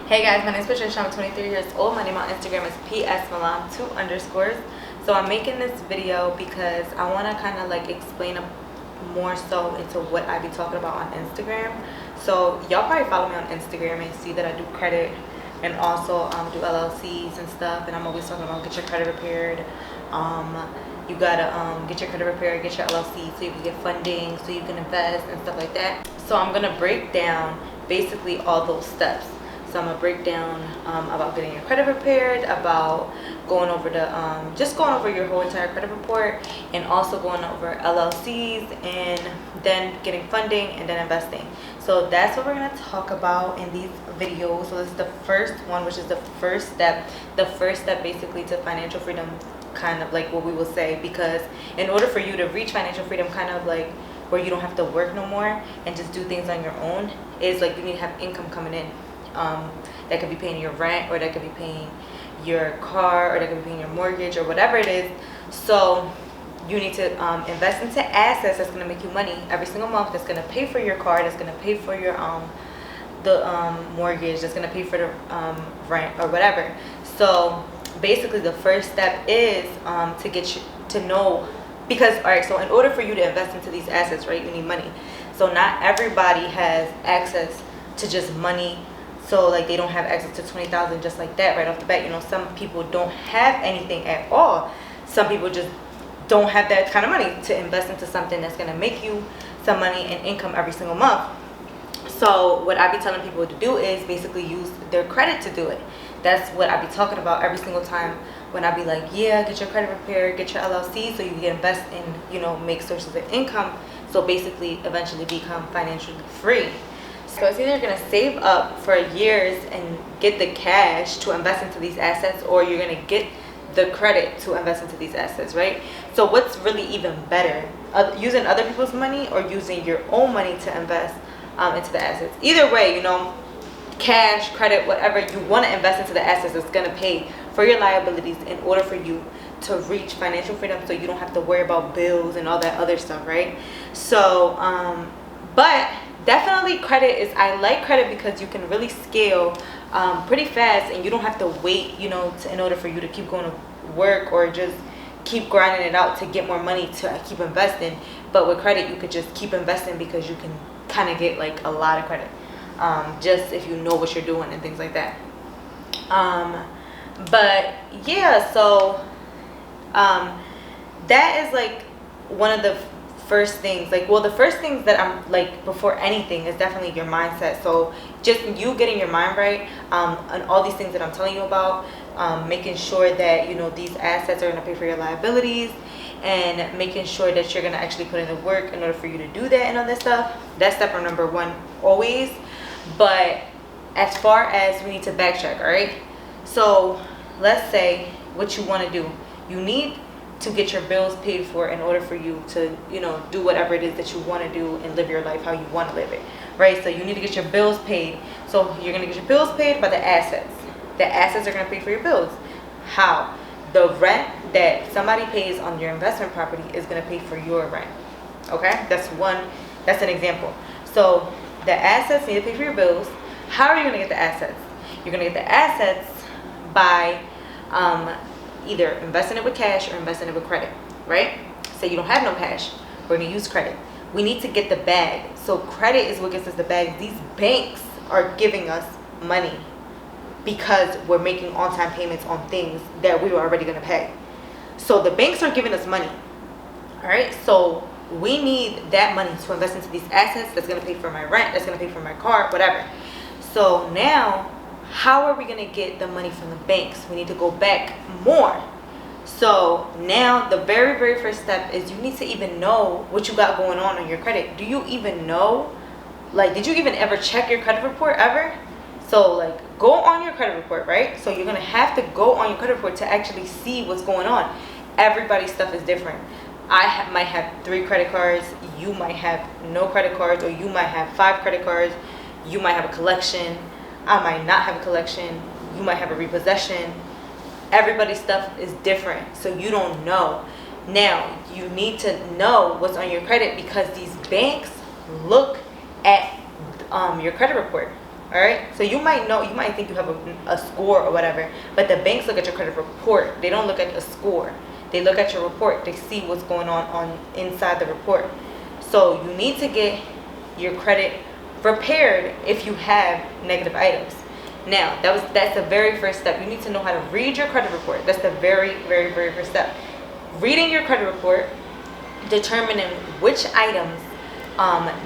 Hey guys, my name is Patricia. I'm 23 years old. My name on Instagram is psmilan2_. So I'm making this video because I want to kind of like explain more so into what I be talking about on Instagram. So y'all probably follow me on Instagram and see that I do credit and also do LLCs and stuff. And I'm always talking about get your credit repaired. You gotta get your credit repaired, get your LLC so you can get funding, so you can invest and stuff like that. So I'm gonna break down basically all those steps. So I'm gonna break down about getting your credit repaired, about going over the just going over your whole entire credit report, and also going over LLCs, and then getting funding and then investing. So that's what we're gonna talk about in these videos. So this is the first one, which is the first step. The first step basically to financial freedom, kind of like what we will say, because in order for you to reach financial freedom, kind of like where you don't have to work no more and just do things on your own, is like you need to have income coming in. That could be paying your rent, or that could be paying your car, or that could be paying your mortgage, or whatever it is. So you need to invest into assets that's going to make you money every single month, that's going to pay for your car, that's going to pay for your mortgage, that's going to pay for the rent or whatever. So basically the first step is to get you to know, because all right, so in order for you to invest into these assets, right, you need money. So not everybody has access to just money. So like they don't have access to 20,000 just like that right off the bat. You know, some people don't have anything at all. Some people just don't have that kind of money to invest into something that's going to make you some money and income every single month. So what I be telling people to do is basically use their credit to do it. That's what I be talking about every single time when I be like, yeah, get your credit repaired, get your LLC so you can invest in, you know, make sources of income. So basically eventually become financially free. So it's either you're going to save up for years and get the cash to invest into these assets, or you're going to get the credit to invest into these assets, right? So what's really even better? Using other people's money or using your own money to invest into the assets? Either way, you know, cash, credit, whatever, you want to invest into the assets that's going to pay for your liabilities in order for you to reach financial freedom, so you don't have to worry about bills and all that other stuff, right? So, but definitely credit is, I like credit because you can really scale pretty fast, and you don't have to wait, you know, in order for you to keep going to work or just keep grinding it out to get more money to keep investing. But with credit, you could just keep investing because you can kind of get like a lot of credit, just if you know what you're doing and things like that. But yeah, so that is like one of the first things, like, well, the first things that I'm like before anything is definitely your mindset. So just you getting your mind right, and all these things that I'm telling you about, making sure that, you know, these assets are going to pay for your liabilities, and making sure that you're going to actually put in the work in order for you to do that and all this stuff. That's step number one always. But as far as, we need to backtrack, all right? So let's say what you want to do, you need to get your bills paid for in order for you to, you know, do whatever it is that you want to do and live your life how you want to live it, right? So you need to get your bills paid. So you're going to get your bills paid by the assets. The assets are going to pay for your bills. How? The rent that somebody pays on your investment property is going to pay for your rent. Okay? That's an example. So the assets need to pay for your bills. How are you going to get the assets? You're going to get the assets by either investing it with cash or investing it with credit, right? Say you don't have no cash, we're going to use credit. We need to get the bag. So credit is what gets us the bag. These banks are giving us money because we're making on-time payments on things that we were already going to pay. So the banks are giving us money, all right? So we need that money to invest into these assets that's going to pay for my rent, that's going to pay for my car, whatever. So now, how are we going to get the money from the banks? We need to go back more. So now the very, very first step is you need to even know what you got going on your credit. Do you even know? Like, did you even ever check your credit report ever? So like, go on your credit report, right? So you're going to have to go on your credit report to actually see what's going on. Everybody's stuff is different. I might have 3 credit cards. You might have no credit cards, or you might have 5 credit cards. You might have a collection. I might not have a collection. You might have a repossession. Everybody's stuff is different, so you don't know. Now you need to know what's on your credit, because these banks look at your credit report. All right, so you might think you have a score or whatever, but the banks look at your credit report. They don't look at a score. They look at your report. They see what's going on inside the report. So you need to get your credit repaired if you have negative items. Now, that's the very first step. You need to know how to read your credit report. That's the very, very, very first step. Reading your credit report, determining which items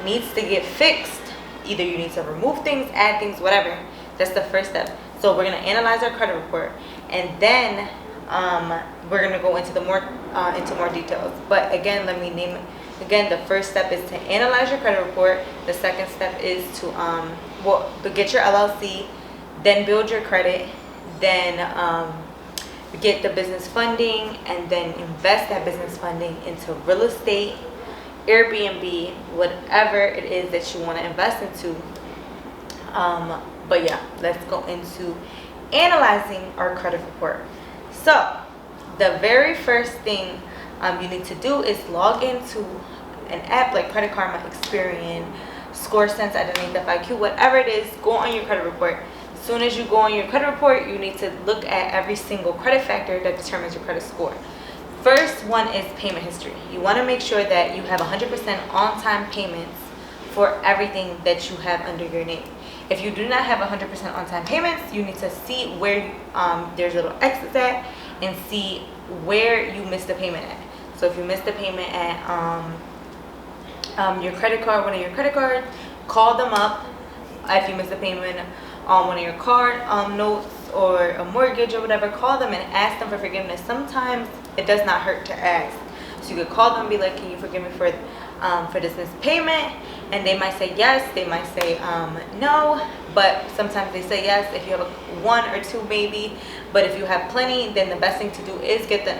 needs to get fixed. Either you need to remove things, add things, whatever. That's the first step. So we're going to analyze our credit report, and then we're going to go into more details. But again, let me name it. Again, the first step is to analyze your credit report. The second step is to get your LLC, then build your credit, then get the business funding, and then invest that business funding into real estate, Airbnb, whatever it is that you want to invest into. But yeah, let's go into analyzing our credit report. So the very first thing you need to do is log into an app like Credit Karma, Experian, ScoreSense, Identity FIQ, whatever it is. Go on your credit report. As soon as you go on your credit report, you need to look at every single credit factor that determines your credit score. First one is payment history. You want to make sure that you have 100% on-time payments for everything that you have under your name. If you do not have 100% on-time payments, you need to see where there's little X's at and see where you missed the payment at. So if you missed the payment at your credit card, one of your credit cards, call them up. If you missed the payment on one of your card notes or a mortgage or whatever, call them and ask them for forgiveness. Sometimes it does not hurt to ask. So you could call them and be like, can you forgive me for this missed payment? And they might say yes, they might say no, but sometimes they say yes if you have one or two maybe. But if you have plenty, then the best thing to do is get the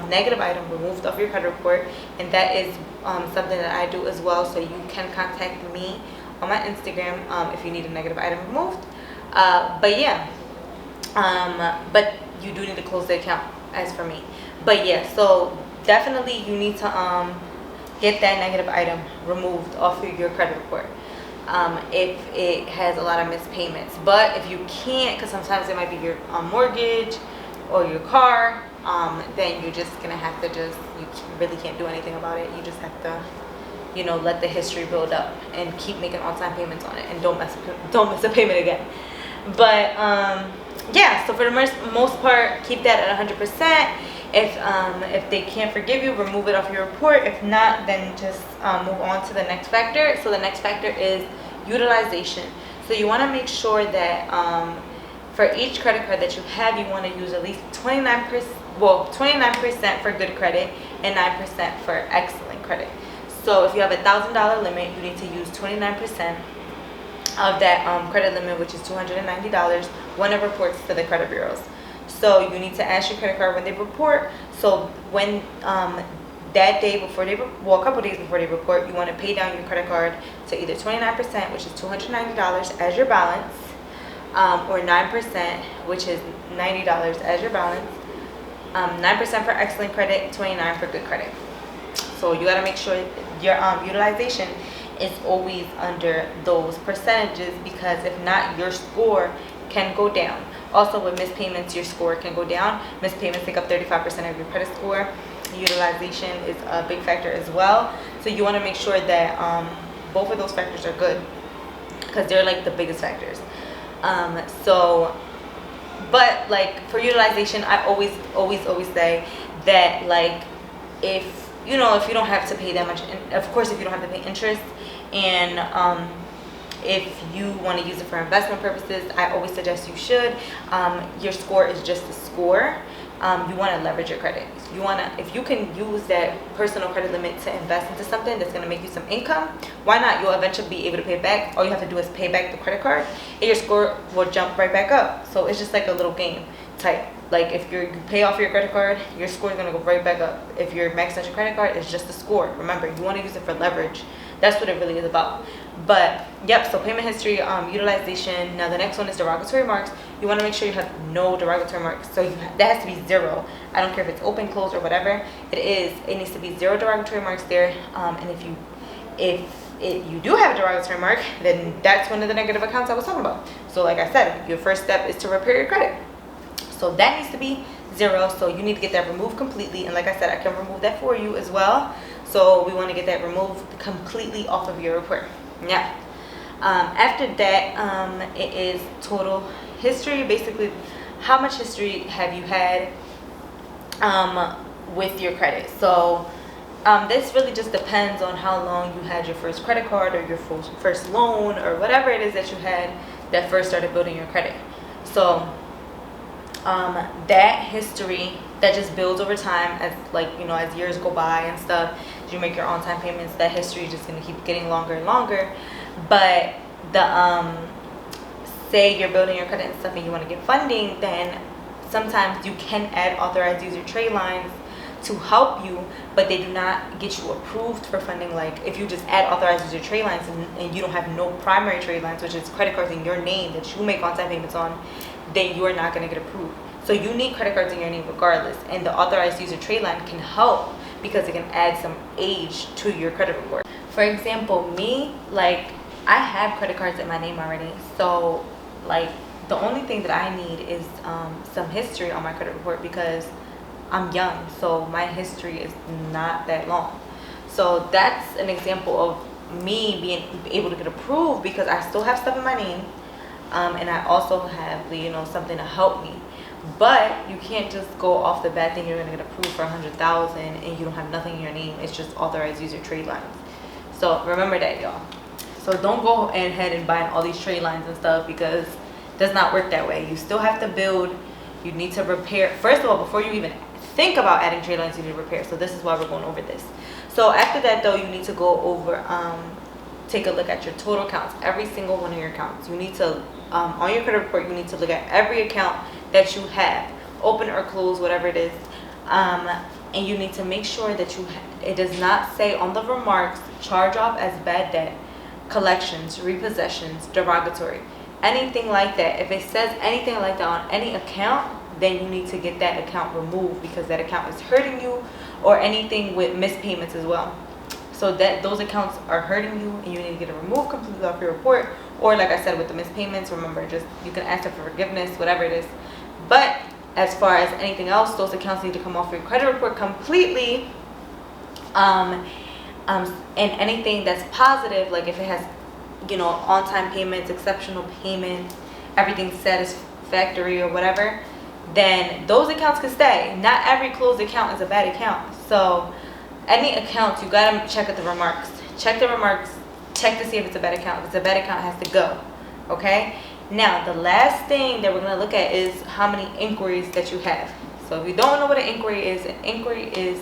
negative item removed off your credit report, and that is something that I do as well. So you can contact me on my Instagram if you need a negative item removed. But yeah, but you do need to close the account as for me. But yeah, so definitely you need to get that negative item removed off of your credit report if it has a lot of missed payments. But if you can't, because sometimes it might be your mortgage or your car, then you're just gonna have to you really can't do anything about it. You just have to, let the history build up and keep making on-time payments on it, and don't miss a payment again. But yeah, so for the most part, keep that at 100%. If they can't forgive you, remove it off your report. If not, then just move on to the next factor. So the next factor is utilization. So you want to make sure that for each credit card that you have, you want to use at least 29% for good credit and 9% for excellent credit. So if you have a $1,000 limit, you need to use 29% of that credit limit, which is $290, when it reports to the credit bureaus. So you need to ask your credit card when they report. So when that day before a couple days before they report, you want to pay down your credit card to either 29%, which is $290 as your balance, or 9%, which is $90 as your balance. 9% for excellent credit, 29% for good credit. So you got to make sure your utilization is always under those percentages, because if not, your score can go down. Also, with missed payments, your score can go down. Missed payments take up 35% of your credit score. Utilization is a big factor as well. So you want to make sure that both of those factors are good, because they're like the biggest factors. But like for utilization, I always say that, like, if you don't have to pay that much, and of course if you don't have to pay interest, and if you want to use it for investment purposes, I always suggest you should. Your score is just a score. You want to leverage your credit. If you can use that personal credit limit to invest into something that's going to make you some income, why not? You'll eventually be able to pay it back. All you have to do is pay back the credit card, and your score will jump right back up. So it's just like a little game type. Like if you pay off your credit card, your score is going to go right back up. If you're maxed out your credit card, it's just a score. Remember, you want to use it for leverage. That's what it really is about. But yep, so payment history, utilization. Now the next one is derogatory marks. You want to make sure you have no derogatory marks. So that has to be zero. I don't care if it's open, closed, or whatever it is. It needs to be zero derogatory marks there. And if you do have a derogatory mark, then that's one of the negative accounts I was talking about. So like I said, your first step is to repair your credit. So that needs to be 0. So you need to get that removed completely. And like I said, I can remove that for you as well. So we want to get that removed completely off of your report. Now, after that, it is total history. Basically, how much history have you had with your credit? So this really just depends on how long you had your first credit card or your first loan or whatever it is that you had that first started building your credit. So that history that just builds over time as as years go by and stuff, as you make your on-time payments, that history is just going to keep getting longer and longer. But the say you're building your credit and stuff and you want to get funding, then sometimes you can add authorized user trade lines to help you, but they do not get you approved for funding. Like if you just add authorized user trade lines and you don't have no primary trade lines, which is credit cards in your name that you make on-time payments on, then you are not going to get approved. So you need credit cards in your name regardless, and the authorized user trade line can help because it can add some age to your credit report. For example, me, I have credit cards in my name already, so the only thing that I need is some history on my credit report because I'm young, so my history is not that long. So that's an example of me being able to get approved because I still have stuff in my name, and I also have something to help me. But you can't just go off the bat thinking you're going to get approved for $100,000 and you don't have nothing in your name. It's just authorized user trade lines. So remember that, y'all. So don't go ahead and buy all these trade lines and stuff because it does not work that way. You still have to build. You need to repair. First of all, before you even think about adding trade lines, you need to repair. So this is why we're going over this. So after that, though, you need to go over, take a look at your total accounts, every single one of your accounts. You need to, on your credit report, you need to look at every account that you have, open or close, whatever it is. And you need to make sure that it does not say on the remarks, charge off as bad debt, collections, repossessions, derogatory, anything like that. If it says anything like that on any account, then you need to get that account removed because that account is hurting you, or anything with missed payments as well. So that those accounts are hurting you and you need to get it removed completely off your report. Or like I said, with the missed payments, remember, just you can ask them for forgiveness, whatever it is. But as far as anything else, those accounts need to come off your credit report completely. And anything that's positive, like if it has, on-time payments, exceptional payments, everything's satisfactory or whatever, then those accounts can stay. Not every closed account is a bad account. So any accounts, you gotta check at the remarks. Check the remarks. Check to see if it's a bad account. If it's a bad account, it has to go. Okay? Now, the last thing that we're going to look at is how many inquiries that you have. So if you don't know what an inquiry is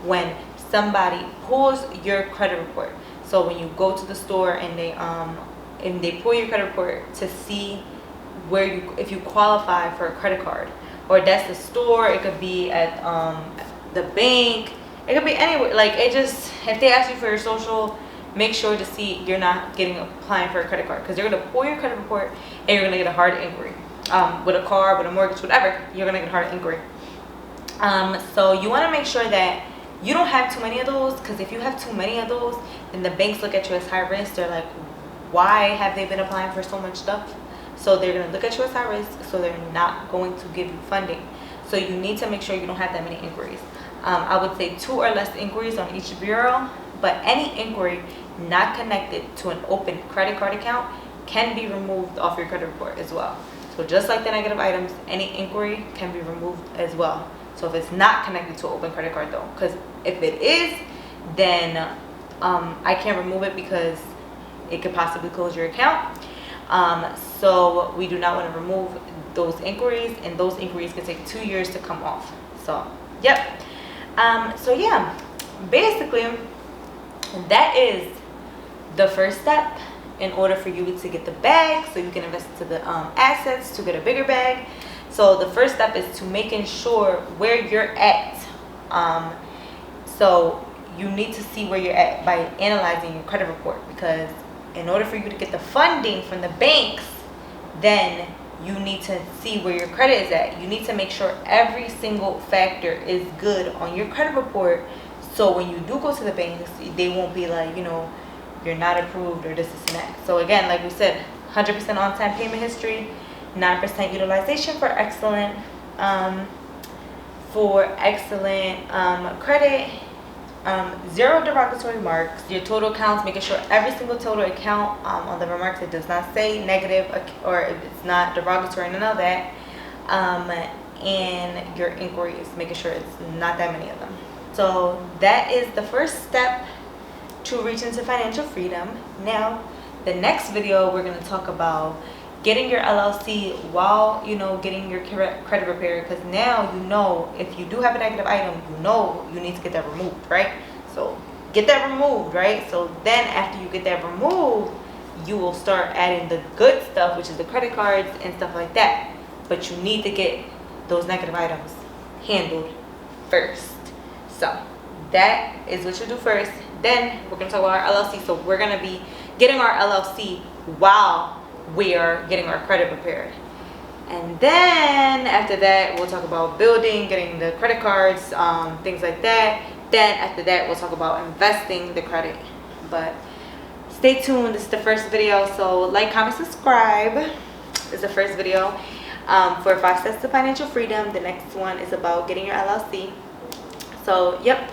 when somebody pulls your credit report. So when you go to the store and they pull your credit report to see if you qualify for a credit card, or that's the store, it could be at the bank, it could be anywhere. If they ask you for your social, make sure to see you're not applying for a credit card, because they're going to pull your credit report and you're going to get a hard inquiry. With a car, with a mortgage, whatever, you're going to get a hard inquiry. So you want to make sure that you don't have too many of those, because if you have too many of those, then the banks look at you as high risk. They're like, why have they been applying for so much stuff? So they're going to look at you as high risk, so they're not going to give you funding. So you need to make sure you don't have that many inquiries. I would say 2 or less inquiries on each bureau, but any inquiry not connected to an open credit card account can be removed off your credit report as well. So just like the negative items, any inquiry can be removed as well. So if it's not connected to an open credit card though, because if it is, then I can't remove it because it could possibly close your account. So we do not want to remove those inquiries, and those inquiries can take 2 years to come off. So yep. So yeah, basically that is the first step in order for you to get the bag, so you can invest into the assets to get a bigger bag. So the first step is to making sure where you're at. So you need to see where you're at by analyzing your credit report, because in order for you to get the funding from the banks, then you need to see where your credit is at. You need to make sure every single factor is good on your credit report, so when you do go to the banks, they won't be like, you're not approved, or this and that. So again, like we said, 100% on-time payment history, 9% utilization for excellent credit, 0 derogatory marks. Your total accounts, making sure every single total account on the remarks, it does not say negative or if it's not derogatory, none of that. And your inquiries, making sure it's not that many of them. So that is the first step to reaching to financial freedom. Now, the next video, we're going to talk about getting your LLC while, getting your credit repaired, because now if you do have a negative item, you need to get that removed, right? So get that removed, right? So then after you get that removed, you will start adding the good stuff, which is the credit cards and stuff like that. But you need to get those negative items handled first. So that is what you do first. Then we're going to talk about our LLC. So we're going to be getting our LLC while we are getting our credit repaired. And then after that, we'll talk about building, getting the credit cards, things like that. Then after that, we'll talk about investing the credit. But stay tuned. This is the first video. So like, comment, subscribe. This is the first video for 5 steps to financial freedom. The next one is about getting your LLC. So, yep.